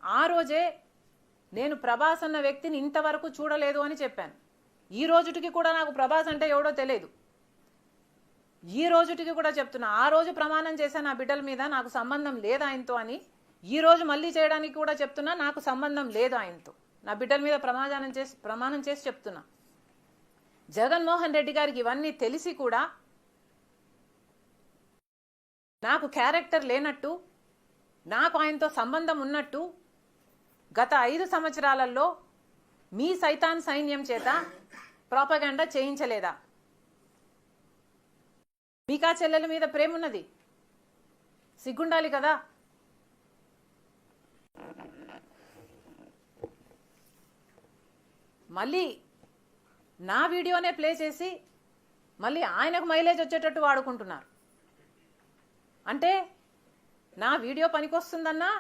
ఆ రోజే నేను ప్రభాస్ అన్న వ్యక్తిని ఇంతవరకు చూడలేదు అని చెప్పాను. ఈ రోజుటికి కూడా నాకు ప్రభాస్ అంటే ఎవడో తెలియదు. ఈ రోజుటికి కూడా చెప్తున్నా, ఆ రోజు ప్రమాణం చేశాను నా బిడ్డల మీద నాకు సంబంధం లేదు ఆయనతో అని. ఈ రోజు మళ్ళీ చేయడానికి కూడా చెప్తున్నా నాకు సంబంధం లేదు ఆయనతో. నా బిడ్డల మీద ప్రమాణం చేసి చెప్తున్నా. జగన్మోహన్ రెడ్డి గారికి ఇవన్నీ తెలిసి కూడా నాకు క్యారెక్టర్ లేనట్టు, నాకు ఆయనతో సంబంధం ఉన్నట్టు గత 5 సంవత్సరాలలో మీ సైతాన్ సైన్యం చేత ప్రాపగాండా చేయించలేదా? మీకా చెల్లెల మీద ప్రేమ ఉన్నది, సిగ్గుండాలి కదా. మళ్ళీ నా వీడియోనే ప్లే చేసి మళ్ళీ ఆయనకు మైలేజ్ వచ్చేటట్టు వాడుకుంటున్నారు. అంటే నా వీడియో పనికొస్తుందన్నా